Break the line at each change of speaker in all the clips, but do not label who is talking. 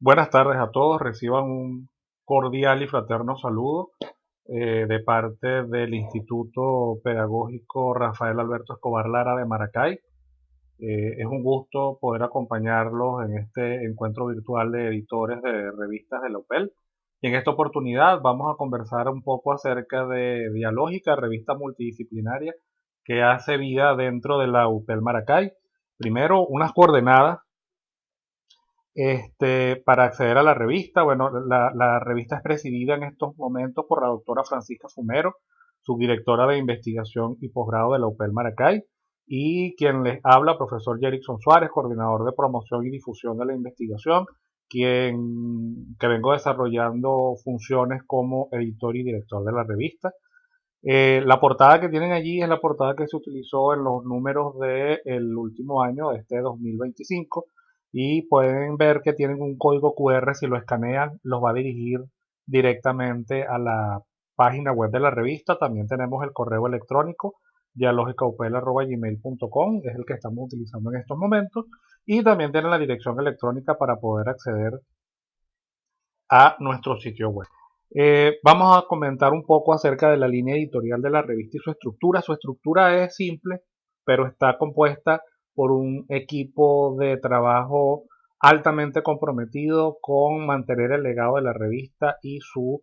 Buenas tardes a todos, reciban un cordial y fraterno saludo de parte del Instituto Pedagógico Rafael Alberto Escobar Lara de Maracay. Es un gusto poder acompañarlos en este encuentro virtual de editores de revistas de la UPEL. Y en esta oportunidad vamos a conversar un poco acerca de Dialógica, revista multidisciplinaria que hace vida dentro de la UPEL Maracay. Primero, unas coordenadas para acceder a la revista. Bueno, la revista es presidida en estos momentos por la doctora Francisca Fumero, subdirectora de investigación y posgrado de la UPEL Maracay, y quien les habla, profesor Jerickson Suárez, coordinador de promoción y difusión de la investigación, que vengo desarrollando funciones como editor y director de la revista. La portada que tienen allí es la portada que se utilizó en los números del último año, de este 2025, y pueden ver que tienen un código QR. Si lo escanean, los va a dirigir directamente a la página web de la revista. También tenemos el correo electrónico dialogicaupel@gmail.com, es el que estamos utilizando en estos momentos, y también tienen la dirección electrónica para poder acceder a nuestro sitio web. Vamos a comentar un poco acerca de la línea editorial de la revista y su estructura. Su estructura es simple, pero está compuesta por un equipo de trabajo altamente comprometido con mantener el legado de la revista y su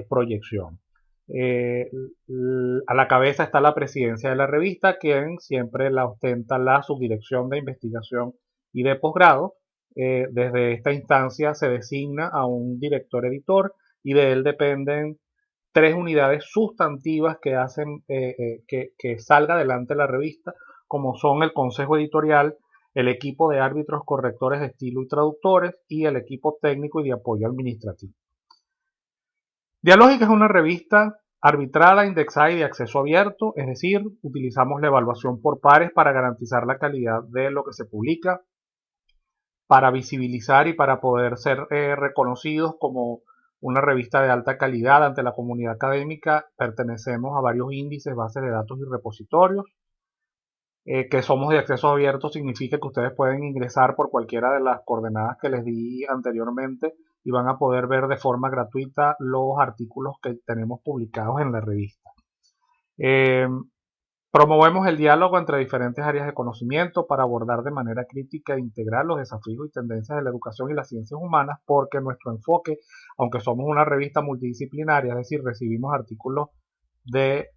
proyección. Eh, a la cabeza está la presidencia de la revista, quien siempre la ostenta la subdirección de investigación y de posgrado. Desde esta instancia se designa a un director editor y de él dependen tres unidades sustantivas que hacen que salga adelante la revista, como son el consejo editorial, el equipo de árbitros, correctores de estilo y traductores, y el equipo técnico y de apoyo administrativo. Dialógica es una revista arbitrada, indexada y de acceso abierto, es decir, utilizamos la evaluación por pares para garantizar la calidad de lo que se publica, para visibilizar y para poder ser reconocidos como una revista de alta calidad ante la comunidad académica. Pertenecemos a varios índices, bases de datos y repositorios. Que somos de acceso abierto significa que ustedes pueden ingresar por cualquiera de las coordenadas que les di anteriormente y van a poder ver de forma gratuita los artículos que tenemos publicados en la revista. Eh, Promovemos el diálogo entre diferentes áreas de conocimiento para abordar de manera crítica e integral los desafíos y tendencias de la educación y las ciencias humanas, porque nuestro enfoque, aunque somos una revista multidisciplinaria, es decir, recibimos artículos de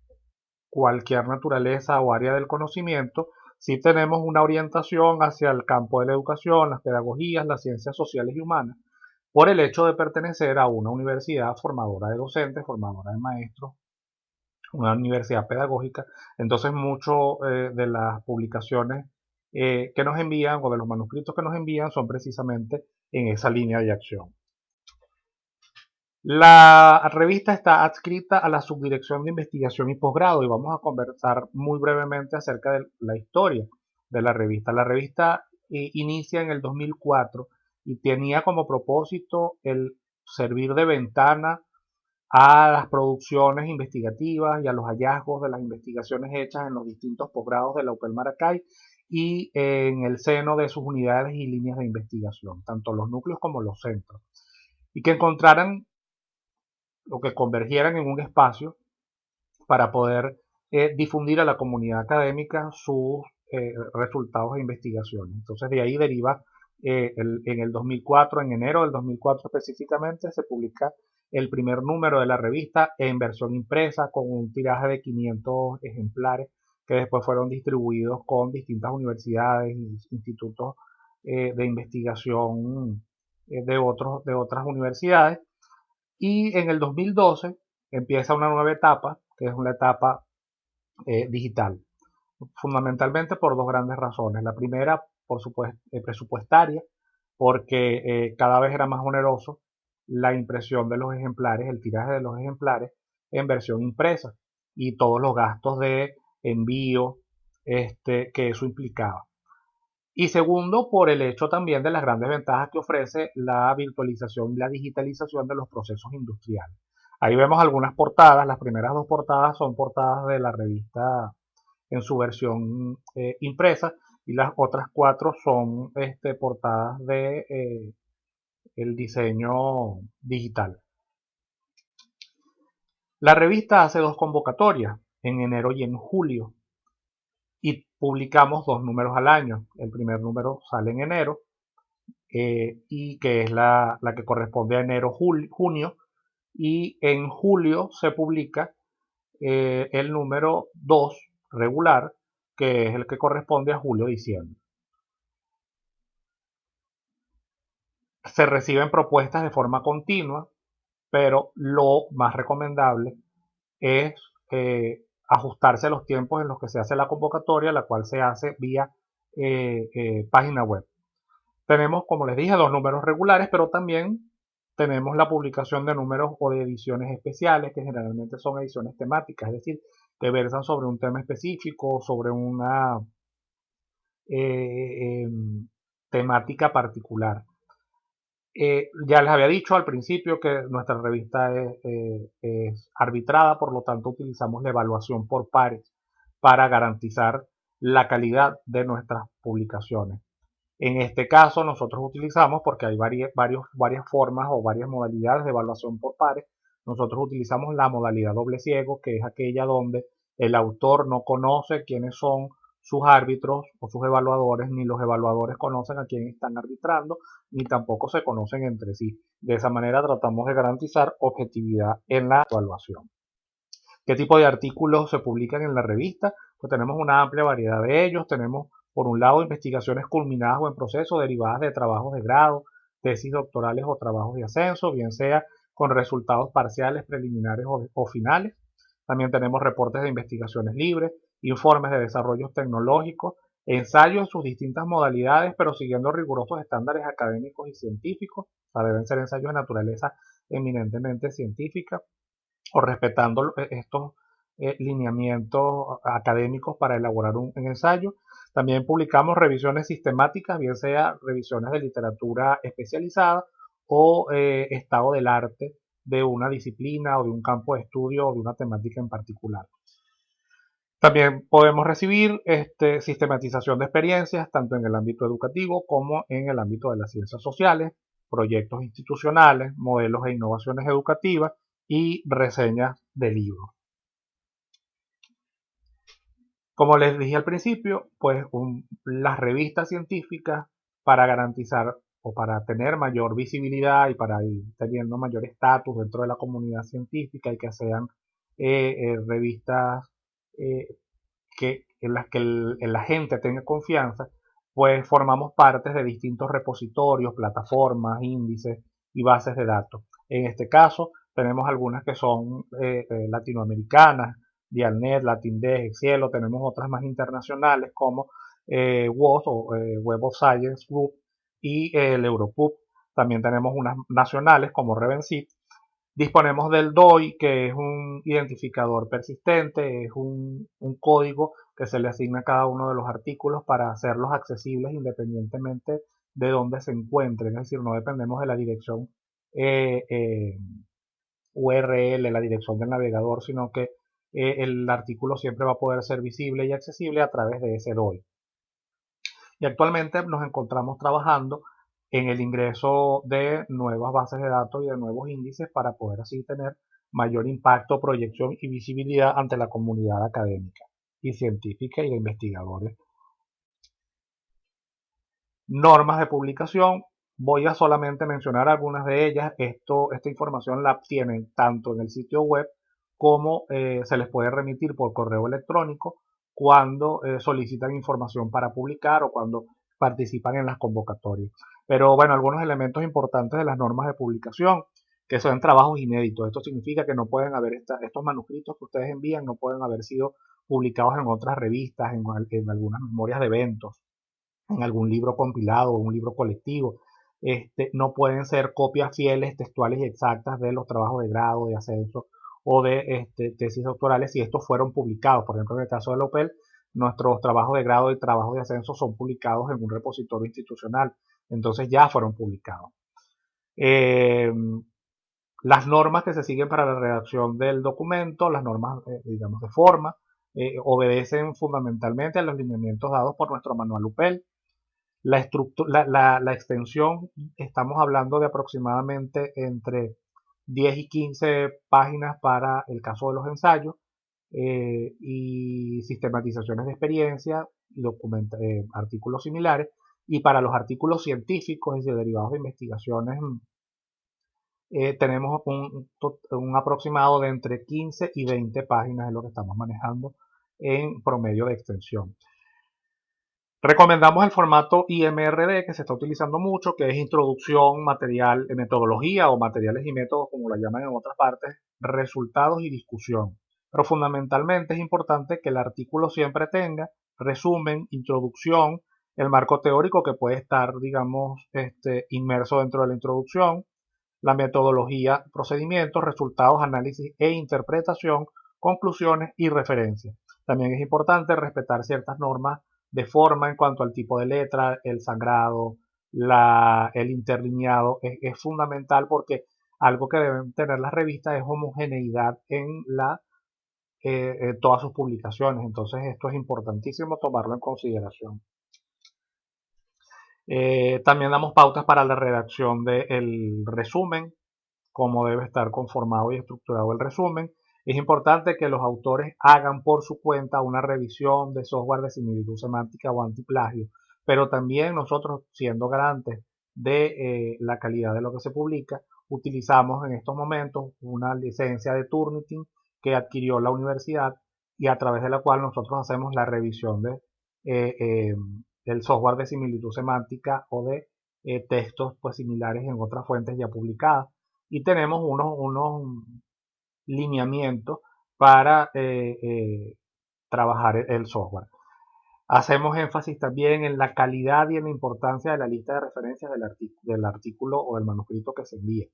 cualquier naturaleza o área del conocimiento, sí tenemos una orientación hacia el campo de la educación, las pedagogías, las ciencias sociales y humanas, por el hecho de pertenecer a una universidad formadora de docentes, formadora de maestros, una universidad pedagógica. Entonces, mucho de las publicaciones que nos envían o de los manuscritos que nos envían son precisamente en esa línea de acción. La revista está adscrita a la Subdirección de Investigación y Posgrado y vamos a conversar muy brevemente acerca de la historia de la revista. La revista inicia en el 2004 y tenía como propósito el servir de ventana a las producciones investigativas y a los hallazgos de las investigaciones hechas en los distintos posgrados de la UPEL Maracay y en el seno de sus unidades y líneas de investigación, tanto los núcleos como los centros, y que encontraran o que convergieran en un espacio para poder difundir a la comunidad académica sus resultados de investigación. Entonces de ahí deriva en el 2004, en enero del 2004 específicamente, se publica el primer número de la revista en versión impresa con un tiraje de 500 ejemplares que después fueron distribuidos con distintas universidades e institutos de investigación de otras universidades. Y en el 2012 empieza una nueva etapa, que es una etapa digital, fundamentalmente por dos grandes razones. La primera, por supuesto, presupuestaria, porque cada vez era más oneroso la impresión de los ejemplares, el tiraje de los ejemplares en versión impresa y todos los gastos de envío que eso implicaba. Y segundo, por el hecho también de las grandes ventajas que ofrece la virtualización y la digitalización de los procesos industriales. Ahí vemos algunas portadas. Las primeras dos portadas son portadas de la revista en su versión impresa y las otras cuatro son portadas el diseño digital. La revista hace 2 convocatorias, en enero y en julio, y publicamos 2 números al año. El primer número sale en enero, y que es la que corresponde a enero-junio, y en julio se publica el número 2 regular, que es el que corresponde a julio-diciembre. Se reciben propuestas de forma continua, pero lo más recomendable es ajustarse a los tiempos en los que se hace la convocatoria, la cual se hace vía página web. Tenemos, como les dije, 2 números regulares, pero también tenemos la publicación de números o de ediciones especiales, que generalmente son ediciones temáticas, es decir, que versan sobre un tema específico, sobre una temática particular. Ya les había dicho al principio que nuestra revista es arbitrada, por lo tanto utilizamos la evaluación por pares para garantizar la calidad de nuestras publicaciones. En este caso nosotros utilizamos, porque hay varias formas o varias modalidades de evaluación por pares, nosotros utilizamos la modalidad doble ciego, que es aquella donde el autor no conoce quiénes son sus árbitros o sus evaluadores, ni los evaluadores conocen a quién están arbitrando, ni tampoco se conocen entre sí. De esa manera tratamos de garantizar objetividad en la evaluación. ¿Qué tipo de artículos se publican en la revista? Pues tenemos una amplia variedad de ellos. Tenemos, por un lado, investigaciones culminadas o en proceso, derivadas de trabajos de grado, tesis doctorales o trabajos de ascenso, bien sea con resultados parciales, preliminares o finales. También tenemos reportes de investigaciones libres, informes de desarrollos tecnológicos, ensayos en sus distintas modalidades, pero siguiendo rigurosos estándares académicos y científicos. O sea, deben ser ensayos de naturaleza eminentemente científica, o respetando estos lineamientos académicos para elaborar un ensayo. También publicamos revisiones sistemáticas, bien sea revisiones de literatura especializada o estado del arte de una disciplina o de un campo de estudio o de una temática en particular. También podemos recibir sistematización de experiencias tanto en el ámbito educativo como en el ámbito de las ciencias sociales, proyectos institucionales, modelos e innovaciones educativas y reseñas de libros. Como les dije al principio, pues las revistas científicas, para garantizar o para tener mayor visibilidad y para ir teniendo mayor estatus dentro de la comunidad científica, y que sean revistas en las que la gente tenga confianza, pues formamos parte de distintos repositorios, plataformas, índices y bases de datos. En este caso, tenemos algunas que son latinoamericanas, Dialnet, LatinDex, Cielo. Tenemos otras más internacionales como WOS o Web of Science Group y el Europub. También tenemos unas nacionales como Revensit. Disponemos del DOI, que es un identificador persistente, es un código que se le asigna a cada uno de los artículos para hacerlos accesibles independientemente de dónde se encuentren. Es decir, no dependemos de la dirección URL, la dirección del navegador, sino que el artículo siempre va a poder ser visible y accesible a través de ese DOI. Y actualmente nos encontramos trabajando en el ingreso de nuevas bases de datos y de nuevos índices para poder así tener mayor impacto, proyección y visibilidad ante la comunidad académica y científica y de investigadores. Normas de publicación, voy a solamente mencionar algunas de ellas. Esta información la tienen tanto en el sitio web como se les puede remitir por correo electrónico cuando solicitan información para publicar o cuando participan en las convocatorias. Pero bueno, algunos elementos importantes de las normas de publicación, que son trabajos inéditos. Esto significa que no pueden haber estos manuscritos que ustedes envían, no pueden haber sido publicados en otras revistas, en algunas memorias de eventos, en algún libro compilado o un libro colectivo. No pueden ser copias fieles, textuales y exactas de los trabajos de grado, de ascenso o de tesis doctorales si estos fueron publicados. Por ejemplo, en el caso de la UPEL, nuestros trabajos de grado y trabajos de ascenso son publicados en un repositorio institucional, entonces ya fueron publicados. Las normas que se siguen para la redacción del documento, las normas, digamos, de forma, obedecen fundamentalmente a los lineamientos dados por nuestro manual UPEL. La extensión, estamos hablando de aproximadamente entre 10 y 15 páginas para el caso de los ensayos, y sistematizaciones de experiencia y artículos similares. Y para los artículos científicos y derivados de investigaciones, tenemos un aproximado de entre 15 y 20 páginas de lo que estamos manejando en promedio de extensión. Recomendamos el formato IMRD, que se está utilizando mucho, que es introducción, material, metodología o materiales y métodos, como lo llaman en otras partes, resultados y discusión. Pero fundamentalmente es importante que el artículo siempre tenga resumen, introducción, el marco teórico que puede estar, digamos, inmerso dentro de la introducción, la metodología, procedimientos, resultados, análisis e interpretación, conclusiones y referencias. También es importante respetar ciertas normas de forma en cuanto al tipo de letra, el sangrado, el interlineado. Es fundamental porque algo que deben tener las revistas es homogeneidad en todas sus publicaciones. Entonces esto es importantísimo tomarlo en consideración. También damos pautas para la redacción del resumen, cómo debe estar conformado y estructurado el resumen. Es importante que los autores hagan por su cuenta una revisión de software de similitud semántica o antiplagio, pero también nosotros, siendo garantes de la calidad de lo que se publica, utilizamos en estos momentos una licencia de Turnitin que adquirió la universidad y a través de la cual nosotros hacemos la revisión del software de similitud semántica o de textos pues, similares en otras fuentes ya publicadas. Y tenemos unos lineamientos para trabajar el software. Hacemos énfasis también en la calidad y en la importancia de la lista de referencias del artículo o del manuscrito que se envía.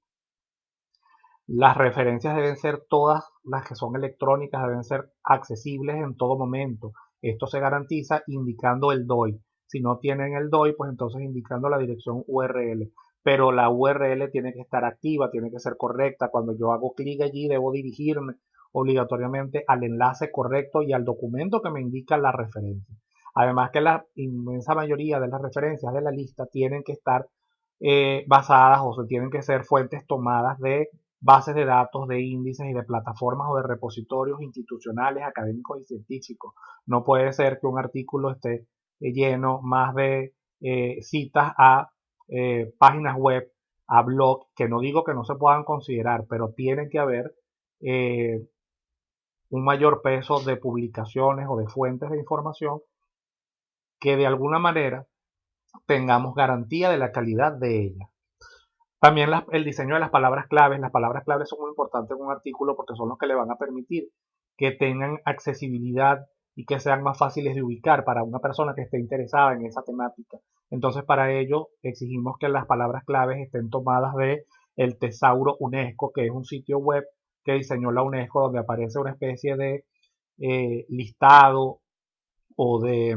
Las referencias deben ser todas las que son electrónicas, deben ser accesibles en todo momento. Esto se garantiza indicando el DOI. Si no tienen el DOI, pues entonces indicando la dirección URL. Pero la URL tiene que estar activa, tiene que ser correcta. Cuando yo hago clic allí, debo dirigirme obligatoriamente al enlace correcto y al documento que me indica la referencia. Además que la inmensa mayoría de las referencias de la lista tienen que estar basadas o se tienen que ser fuentes tomadas de bases de datos, de índices y de plataformas o de repositorios institucionales, académicos y científicos. No puede ser que un artículo esté lleno más de citas a páginas web, a blog, que no digo que no se puedan considerar, pero tiene que haber un mayor peso de publicaciones o de fuentes de información que de alguna manera tengamos garantía de la calidad de ella. También el diseño de las palabras claves. Las palabras claves son muy importantes en un artículo porque son los que le van a permitir que tengan accesibilidad y que sean más fáciles de ubicar para una persona que esté interesada en esa temática. Entonces, para ello exigimos que las palabras claves estén tomadas de el Tesauro UNESCO, que es un sitio web que diseñó la UNESCO donde aparece una especie de listado o de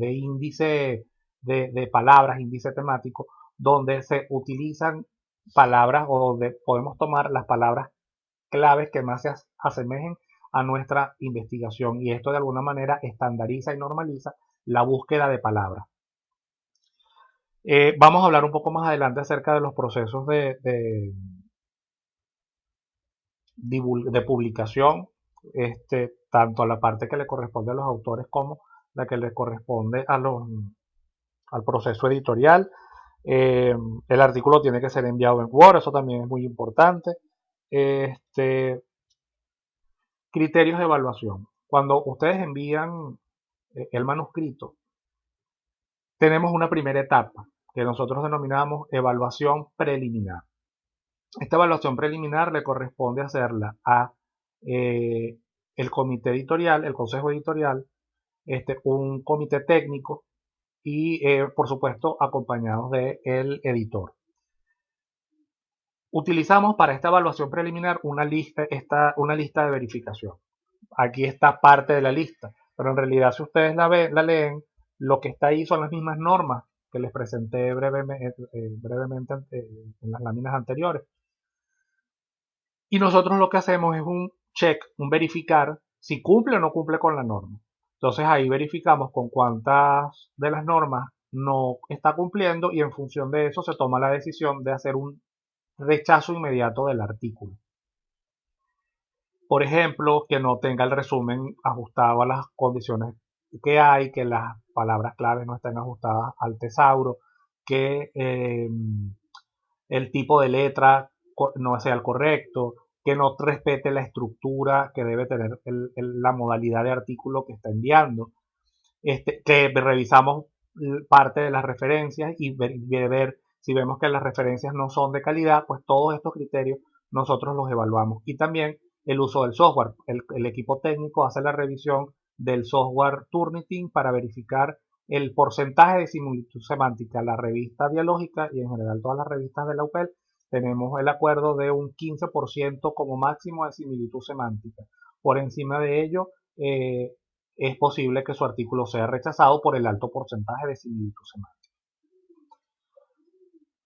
índice de palabras, índice temático, donde se utilizan palabras o donde podemos tomar las palabras claves que más se asemejen a nuestra investigación, y esto de alguna manera estandariza y normaliza la búsqueda de palabras. Vamos a hablar un poco más adelante acerca de los procesos de publicación, tanto a la parte que le corresponde a los autores como la que le corresponde al proceso editorial. El artículo tiene que ser enviado en Word, eso también es muy importante. Criterios de evaluación. Cuando ustedes envían el manuscrito, tenemos una primera etapa que nosotros denominamos evaluación preliminar. Esta evaluación preliminar le corresponde hacerla a el comité editorial, el consejo editorial, un comité técnico y por supuesto acompañados del editor. Utilizamos para esta evaluación preliminar una lista de verificación. Aquí está parte de la lista, pero en realidad si ustedes la leen, lo que está ahí son las mismas normas que les presenté brevemente en las láminas anteriores. Y nosotros lo que hacemos es un check, un verificar si cumple o no cumple con la norma. Entonces ahí verificamos con cuántas de las normas no está cumpliendo y en función de eso se toma la decisión de hacer un rechazo inmediato del artículo. Por ejemplo, que no tenga el resumen ajustado a las condiciones que hay, que las palabras claves no estén ajustadas al tesauro, que el tipo de letra no sea el correcto, que no respete la estructura que debe tener la modalidad de artículo que está enviando, que revisamos parte de las referencias y ver si vemos que las referencias no son de calidad, pues todos estos criterios nosotros los evaluamos. Y también el uso del software. El equipo técnico hace la revisión del software Turnitin para verificar el porcentaje de similitud semántica. La revista Dialógica y en general todas las revistas de la UPEL tenemos el acuerdo de un 15% como máximo de similitud semántica. Por encima de ello, es posible que su artículo sea rechazado por el alto porcentaje de similitud semántica.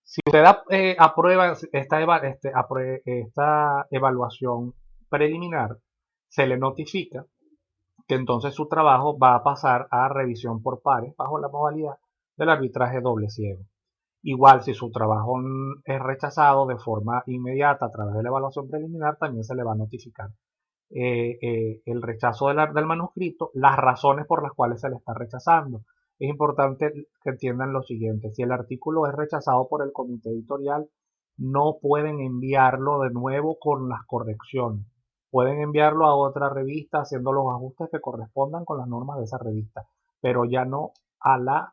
Si usted aprueba esta evaluación preliminar, se le notifica que entonces su trabajo va a pasar a revisión por pares bajo la modalidad del arbitraje doble ciego. Igual, si su trabajo es rechazado de forma inmediata a través de la evaluación preliminar, también se le va a notificar el rechazo del manuscrito, las razones por las cuales se le está rechazando. Es importante que entiendan lo siguiente: si el artículo es rechazado por el comité editorial, no pueden enviarlo de nuevo con las correcciones. Pueden enviarlo a otra revista haciendo los ajustes que correspondan con las normas de esa revista, pero ya no a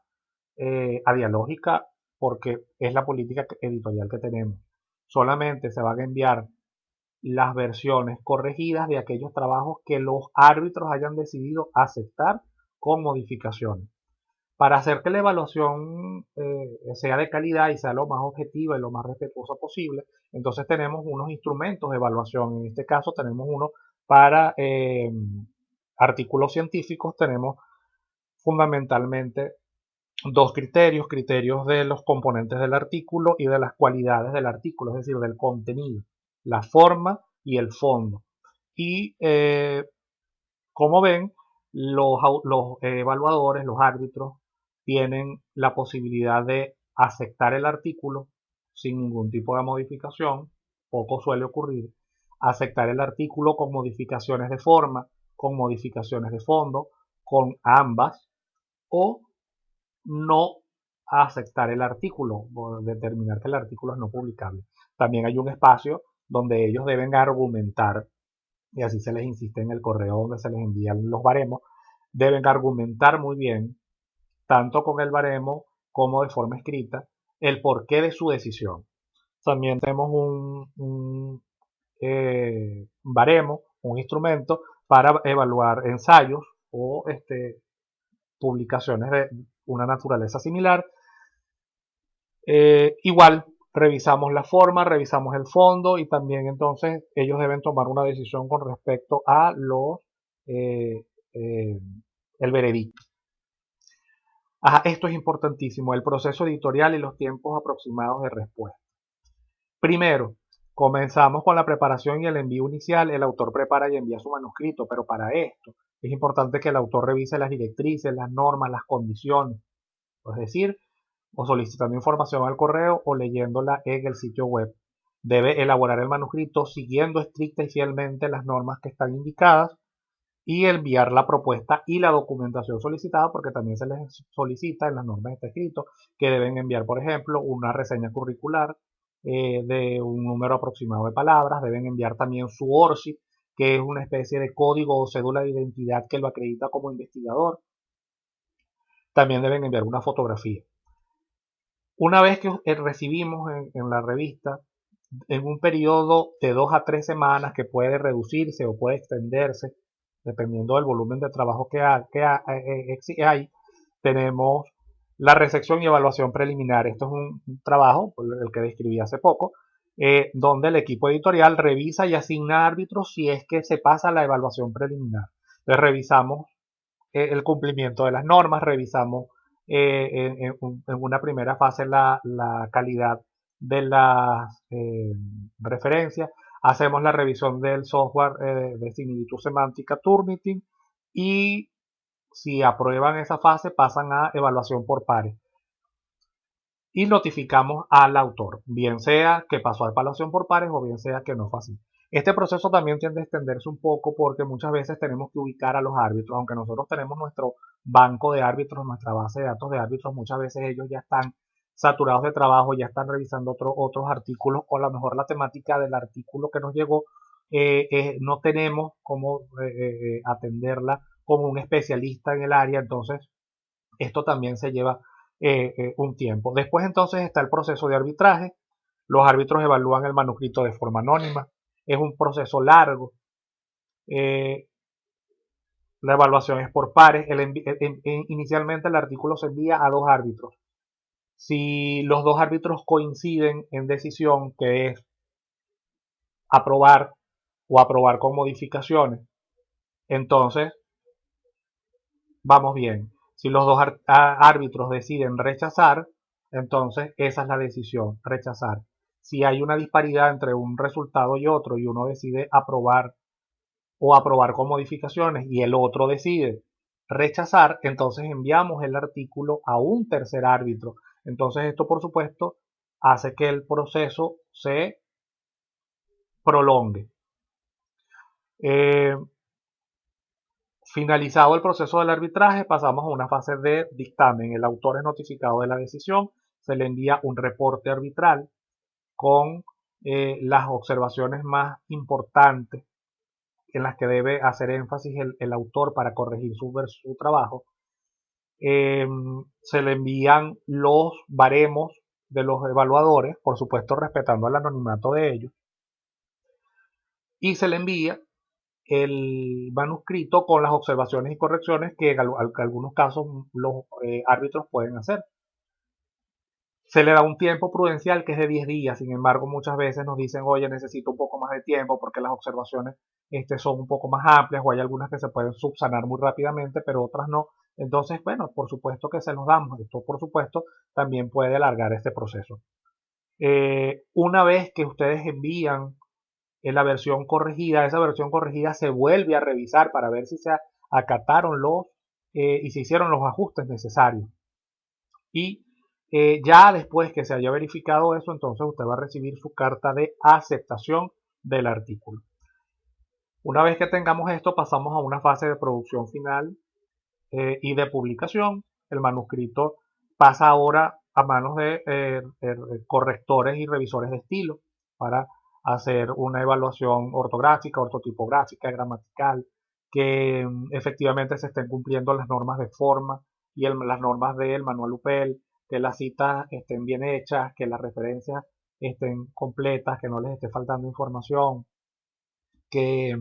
Dialógica, porque es la política editorial que tenemos. Solamente se van a enviar las versiones corregidas de aquellos trabajos que los árbitros hayan decidido aceptar con modificaciones. Para hacer que la evaluación sea de calidad y sea lo más objetiva y lo más respetuosa posible, entonces tenemos unos instrumentos de evaluación. En este caso tenemos uno para artículos científicos. Tenemos fundamentalmente dos criterios de los componentes del artículo y de las cualidades del artículo, es decir, del contenido, la forma y el fondo. Y como ven, los evaluadores, los árbitros, tienen la posibilidad de aceptar el artículo sin ningún tipo de modificación, poco suele ocurrir, aceptar el artículo con modificaciones de forma, con modificaciones de fondo, con ambas, o no aceptar el artículo o determinar que el artículo es no publicable. También hay un espacio donde ellos deben argumentar, y así se les insiste en el correo donde se les envían los baremos, deben argumentar muy bien, tanto con el baremo como de forma escrita, el porqué de su decisión. También tenemos un baremo, un instrumento para evaluar ensayos o publicaciones de una naturaleza similar. Igual, revisamos la forma, revisamos el fondo y también entonces ellos deben tomar una decisión con respecto a eh, eh, el veredicto. Esto es importantísimo, el proceso editorial y los tiempos aproximados de respuesta. Primero, comenzamos con la preparación y el envío inicial. El autor prepara y envía su manuscrito, pero para esto es importante que el autor revise las directrices, las normas, las condiciones, es decir, o solicitando información al correo o leyéndola en el sitio web. Debe elaborar el manuscrito siguiendo estricta y fielmente las normas que están indicadas y enviar la propuesta y la documentación solicitada, porque también se les solicita en las normas está escrito que deben enviar, por ejemplo, una reseña curricular de un número aproximado de palabras. Deben enviar también su ORCID, que es una especie de código o cédula de identidad que lo acredita como investigador. También deben enviar una fotografía. Una vez que recibimos en la revista, en un periodo de 2 a 3 semanas, que puede reducirse o puede extenderse, dependiendo del volumen de trabajo que hay, tenemos la recepción y evaluación preliminar. Esto es un trabajo, el que describí hace poco, donde el equipo editorial revisa y asigna árbitros si es que se pasa la evaluación preliminar. Entonces revisamos el cumplimiento de las normas, revisamos en una primera fase la calidad de las referencias, hacemos la revisión del software de similitud semántica Turnitin y si aprueban esa fase pasan a evaluación por pares. y notificamos al autor, bien sea que pasó a evaluación por pares o bien sea que no fue así. Este proceso también tiende a extenderse un poco porque muchas veces tenemos que ubicar a los árbitros, aunque nosotros tenemos nuestro banco de árbitros, nuestra base de datos de árbitros, muchas veces ellos ya están saturados de trabajo, ya están revisando otros artículos o a lo mejor la temática del artículo que nos llegó no tenemos cómo atenderla como un especialista en el área, entonces esto también se lleva un tiempo. Después entonces está el proceso de arbitraje. Los árbitros evalúan el manuscrito de forma anónima. Es un proceso largo. Eh, la evaluación es por pares. Inicialmente el artículo se envía a dos árbitros. Si los dos árbitros coinciden en decisión, que es aprobar o aprobar con modificaciones, entonces vamos bien. Si los dos árbitros deciden rechazar, entonces esa es la decisión, rechazar. Si hay una disparidad entre un resultado y otro y uno decide aprobar o aprobar con modificaciones y el otro decide rechazar, entonces enviamos el artículo a un tercer árbitro. Entonces esto por supuesto hace que el proceso se prolongue. Eh, Finalizado el proceso del arbitraje, pasamos a una fase de dictamen. El autor es notificado de la decisión, se le envía un reporte arbitral con las observaciones más importantes en las que debe hacer énfasis el autor para corregir su trabajo. Se le envían los baremos de los evaluadores, por supuesto respetando el anonimato de ellos, y se le envía el manuscrito con las observaciones y correcciones que en algunos casos los árbitros pueden hacer. Se le da un tiempo prudencial que es de 10 días, sin embargo muchas veces nos dicen, oye, necesito un poco más de tiempo porque las observaciones son un poco más amplias o hay algunas que se pueden subsanar muy rápidamente, pero otras no. Entonces, bueno, por supuesto que se los damos. Esto, por supuesto, también puede alargar este proceso. Una vez que ustedes envían en la versión corregida, esa versión corregida se vuelve a revisar para ver si se acataron y se hicieron los ajustes necesarios. Y ya después que se haya verificado eso, entonces usted va a recibir su carta de aceptación del artículo. Una vez que tengamos esto, pasamos a una fase de producción final y de publicación. El manuscrito pasa ahora a manos de correctores y revisores de estilo para hacer una evaluación ortográfica, ortotipográfica, gramatical, que efectivamente se estén cumpliendo las normas de forma y las normas del manual UPEL, que las citas estén bien hechas, que las referencias estén completas, que no les esté faltando información, que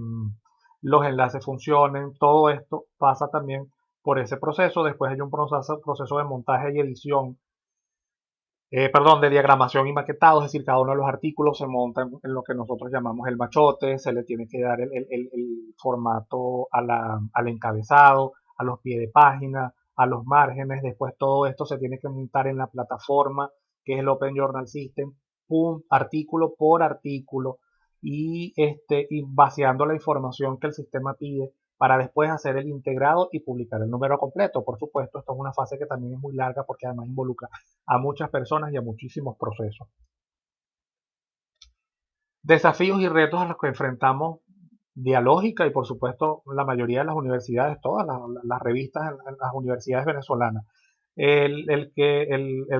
los enlaces funcionen. Todo esto pasa también por ese proceso. Después hay un proceso de montaje y edición, perdón, de diagramación y maquetado, es decir, cada uno de los artículos se monta en lo que nosotros llamamos el machote, se le tiene que dar el formato al encabezado, a los pies de página, a los márgenes, después todo esto se tiene que montar en la plataforma que es el Open Journal System, artículo por artículo, y vaciando la información que el sistema pide para después hacer el integrado y publicar el número completo. Por supuesto, esto es una fase que también es muy larga porque además involucra a muchas personas y a muchísimos procesos. Desafíos y retos a los que enfrentamos Dialógica y por supuesto la mayoría de las universidades, todas las revistas en las universidades venezolanas. El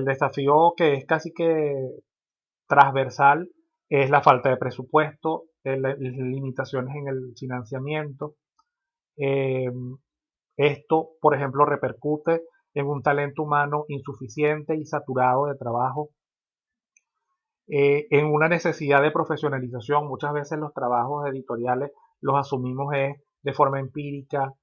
desafío que es casi que transversal es la falta de presupuesto, las limitaciones en el financiamiento. Eh, Esto, por ejemplo, repercute en un talento humano insuficiente y saturado de trabajo, en una necesidad de profesionalización. Muchas veces los trabajos editoriales los asumimos de forma empírica,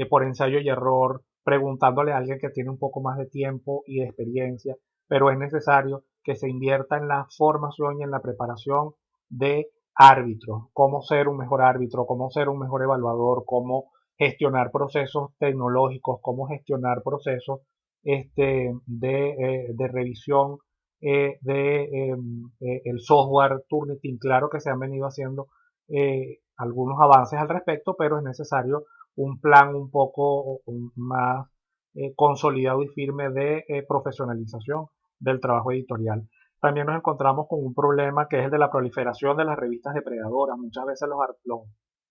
por ensayo y error, preguntándole a alguien que tiene un poco más de tiempo y de experiencia, pero es necesario que se invierta en la formación y en la preparación de árbitros, cómo ser un mejor árbitro, cómo ser un mejor evaluador, cómo gestionar procesos tecnológicos, cómo gestionar procesos de revisión el software Turnitin. Claro que se han venido haciendo algunos avances al respecto, pero es necesario un plan un poco más consolidado y firme de profesionalización del trabajo editorial. También nos encontramos con un problema que es el de la proliferación de las revistas depredadoras. Muchas veces los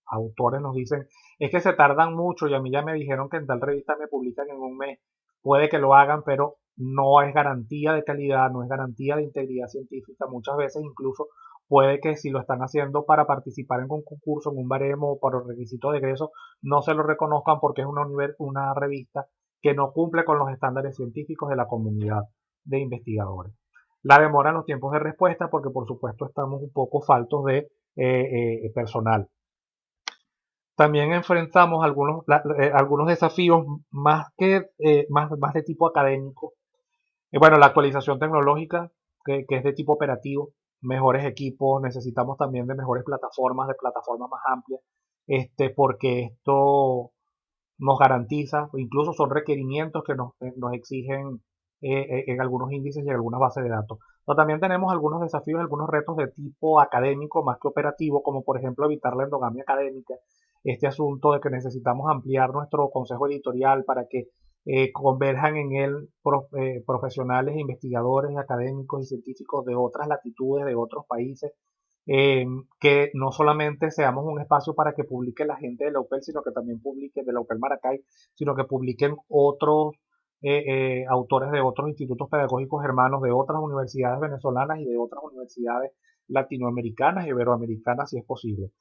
autores nos dicen, es que se tardan mucho y a mí ya me dijeron que en tal revista me publican en un mes. Puede que lo hagan, pero no es garantía de calidad, no es garantía de integridad científica. Muchas veces incluso puede que si lo están haciendo para participar en un concurso, en un baremo o por los requisitos de egreso, no se lo reconozcan porque es una revista que no cumple con los estándares científicos de la comunidad de investigadores. La demora en los tiempos de respuesta porque por supuesto estamos un poco faltos de personal. También enfrentamos algunos desafíos más de tipo académico. Bueno, la actualización tecnológica, que es de tipo operativo, mejores equipos, necesitamos también de mejores plataformas, de plataformas más amplias, porque esto nos garantiza, incluso son requerimientos que nos exigen en algunos índices y en algunas bases de datos. Pero también tenemos algunos desafíos, algunos retos de tipo académico más que operativo, como por ejemplo evitar la endogamia académica, este asunto de que necesitamos ampliar nuestro consejo editorial para que converjan en él profesionales, investigadores, académicos y científicos de otras latitudes, de otros países, que no solamente seamos un espacio para que publique la gente de la UPEL, sino que también publique de la UPEL Maracay, sino que publiquen otros autores de otros institutos pedagógicos hermanos de otras universidades venezolanas y de otras universidades latinoamericanas y iberoamericanas si es posible.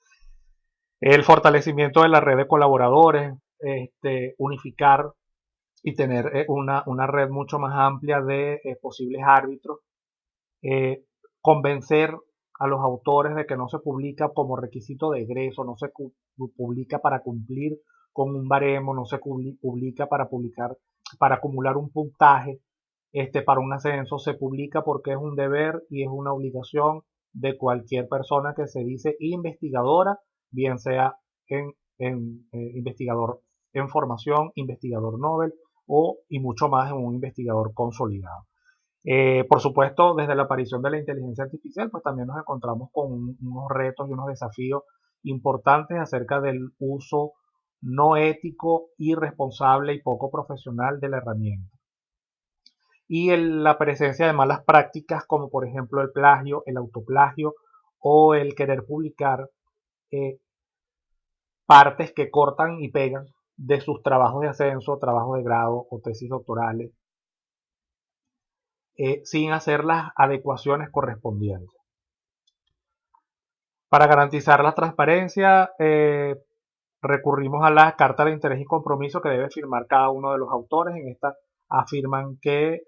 El fortalecimiento de la red de colaboradores, unificar y tener una red mucho más amplia de posibles árbitros, convencer a los autores de que no se publica como requisito de egreso, no se publica para cumplir con un baremo, no se publica para acumular un puntaje, para un ascenso, se publica porque es un deber y es una obligación de cualquier persona que se dice investigadora, bien sea investigador en formación, investigador Nobel y mucho más en un investigador consolidado. Por supuesto, desde la aparición de la inteligencia artificial, pues también nos encontramos con unos retos y unos desafíos importantes acerca del uso no ético, irresponsable y poco profesional de la herramienta. Y la presencia de malas prácticas como por ejemplo el plagio, el autoplagio o el querer publicar eh, partes que cortan y pegan de sus trabajos de ascenso, trabajos de grado o tesis doctorales, sin hacer las adecuaciones correspondientes. Para garantizar la transparencia, recurrimos a la carta de interés y compromiso que debe firmar cada uno de los autores. En esta afirman que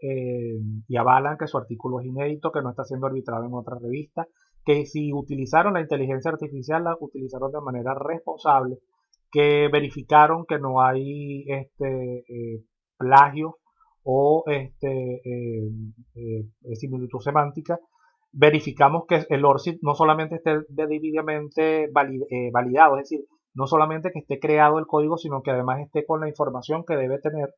y avalan que su artículo es inédito, que no está siendo arbitrado en otra revista, que si utilizaron la inteligencia artificial la utilizaron de manera responsable, que verificaron que no hay plagio o similitud semántica. Verificamos que el ORCID no solamente esté debidamente validado, es decir, no solamente que esté creado el código, sino que además esté con la información que debe tener.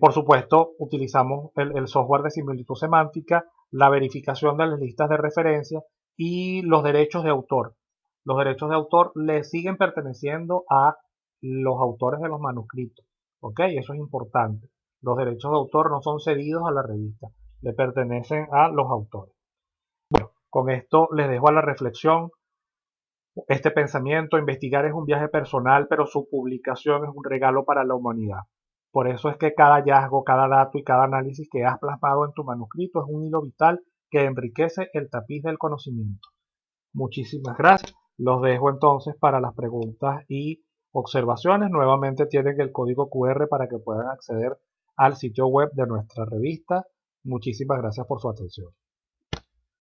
Por supuesto, utilizamos el software de similitud semántica, la verificación de las listas de referencia y los derechos de autor. Los derechos de autor le siguen perteneciendo a los autores de los manuscritos. ¿Ok? Eso es importante. Los derechos de autor no son cedidos a la revista, le pertenecen a los autores. Bueno, con esto les dejo a la reflexión este pensamiento. Investigar es un viaje personal, pero su publicación es un regalo para la humanidad. Por eso es que cada hallazgo, cada dato y cada análisis que has plasmado en tu manuscrito es un hilo vital que enriquece el tapiz del conocimiento. Muchísimas gracias. Los dejo entonces para las preguntas y observaciones. Nuevamente tienen el código QR para que puedan acceder al sitio web de nuestra revista. Muchísimas gracias por su atención.